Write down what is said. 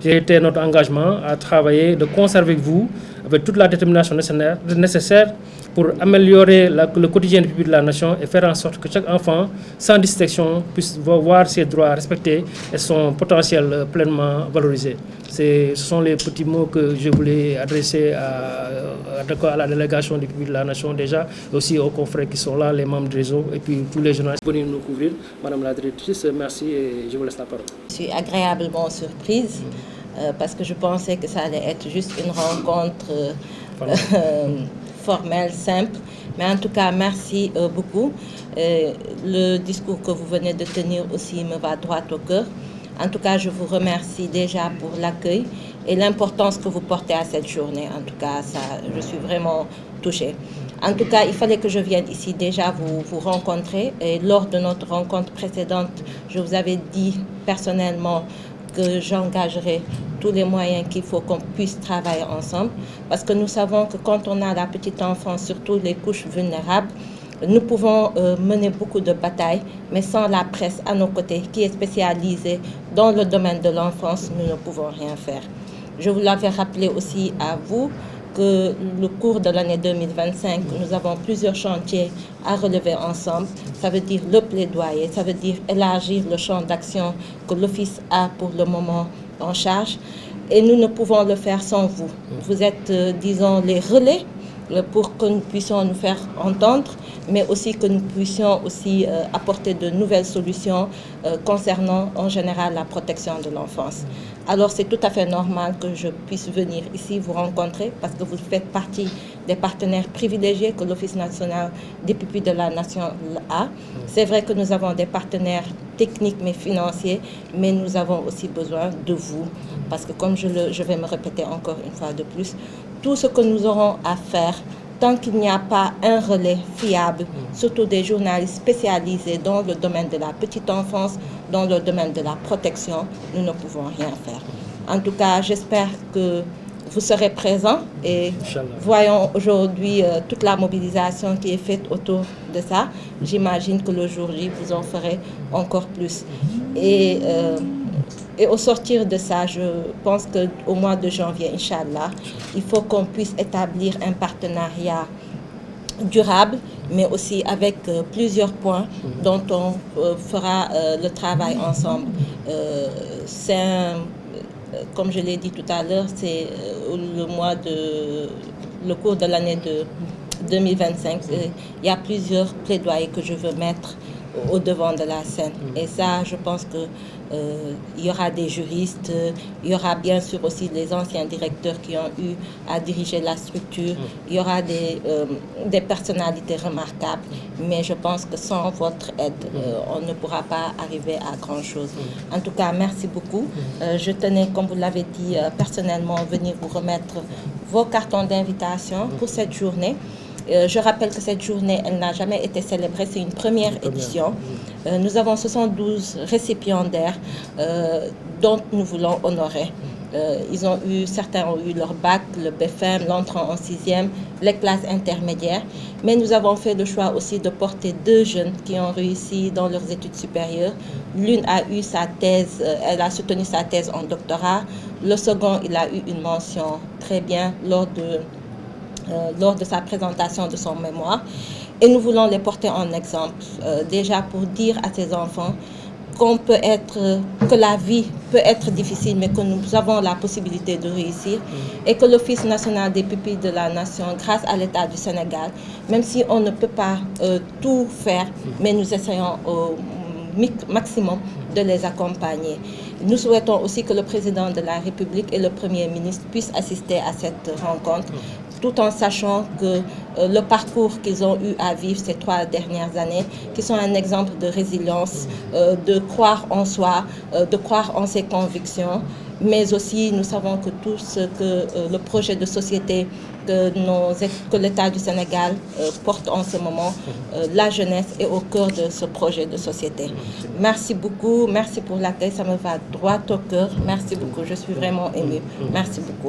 J'ai été notre engagement à travailler de concert avec vous, avec toute la détermination nécessaire pour améliorer le quotidien du public de la nation et faire en sorte que chaque enfant, sans distinction, puisse voir ses droits respectés et son potentiel pleinement valorisé. Ce sont les petits mots que je voulais adresser à la délégation du public de la nation déjà, et aussi aux confrères qui sont là, les membres du réseau, et puis tous les journalistes venus nous couvrir. Madame la directrice, merci et je vous laisse la parole. Je suis agréablement surprise parce que je pensais que ça allait être juste une rencontre formelle, simple. Mais en tout cas, merci beaucoup. Le discours que vous venez de tenir aussi me va droit au cœur. En tout cas, je vous remercie déjà pour l'accueil et l'importance que vous portez à cette journée. En tout cas, je suis vraiment touchée. En tout cas, il fallait que je vienne ici déjà vous rencontrer. Et lors de notre rencontre précédente, je vous avais dit personnellement que j'engagerai tous les moyens qu'il faut qu'on puisse travailler ensemble. Parce que nous savons que quand on a la petite enfance, surtout les couches vulnérables, nous pouvons mener beaucoup de batailles, mais sans la presse à nos côtés, qui est spécialisée dans le domaine de l'enfance, nous ne pouvons rien faire. Je vous l'avais rappelé aussi à vous que le cours de l'année 2025, nous avons plusieurs chantiers à relever ensemble. Ça veut dire le plaidoyer, ça veut dire élargir le champ d'action que l'Office a pour le moment en charge. Et nous ne pouvons le faire sans vous. Vous êtes, disons, les relais pour que nous puissions nous faire entendre, mais aussi que nous puissions aussi apporter de nouvelles solutions concernant en général la protection de l'enfance. Alors c'est tout à fait normal que je puisse venir ici vous rencontrer parce que vous faites partie des partenaires privilégiés que l'Office national des pupilles de la nation a. C'est vrai que nous avons des partenaires techniques mais financiers, mais nous avons aussi besoin de vous parce que comme je vais me répéter encore une fois de plus, tout ce que nous aurons à faire, tant qu'il n'y a pas un relais fiable, surtout des journalistes spécialisés dans le domaine de la petite enfance, dans le domaine de la protection, nous ne pouvons rien faire. En tout cas, j'espère que vous serez présents et voyons aujourd'hui toute la mobilisation qui est faite autour de ça. J'imagine que le jour J, vous en ferez encore plus. Et au sortir de ça, je pense qu'au mois de janvier, Inch'Allah, il faut qu'on puisse établir un partenariat durable, mais aussi avec plusieurs points dont on fera le travail ensemble. Comme je l'ai dit tout à l'heure, c'est le cours de l'année de 2025. Il y a plusieurs plaidoyers que je veux mettre au devant de la scène. Et ça, je pense que il y aura des juristes, il y aura bien sûr aussi les anciens directeurs qui ont eu à diriger la structure, il y aura des personnalités remarquables, mais je pense que sans votre aide, on ne pourra pas arriver à grand-chose. En tout cas, merci beaucoup. Je tenais, comme vous l'avez dit, personnellement, venir vous remettre vos cartons d'invitation pour cette journée. Je rappelle que cette journée, elle n'a jamais été célébrée, c'est une première édition. Nous avons 72 récipiendaires dont nous voulons honorer. Certains ont eu leur bac, le BFM, l'entrant en 6e, les classes intermédiaires. Mais nous avons fait le choix aussi de porter 2 jeunes qui ont réussi dans leurs études supérieures. L'une a eu sa thèse, elle a soutenu sa thèse en doctorat. Le second, il a eu une mention très bien lors de sa présentation de son mémoire. Et nous voulons les porter en exemple, déjà pour dire à ces enfants que la vie peut être difficile, mais que nous avons la possibilité de réussir et que l'Office national des pupilles de la nation, grâce à l'État du Sénégal, même si on ne peut pas tout faire, mais nous essayons au maximum de les accompagner. Nous souhaitons aussi que le président de la République et le Premier ministre puissent assister à cette rencontre, tout en sachant que le parcours qu'ils ont eu à vivre ces 3 dernières années, qui sont un exemple de résilience, de croire en soi, de croire en ses convictions, mais aussi nous savons que tout ce que le projet de société que l'État du Sénégal porte en ce moment, la jeunesse est au cœur de ce projet de société. Merci beaucoup, merci pour l'accueil, ça me va droit au cœur. Merci beaucoup, je suis vraiment émue. Merci beaucoup.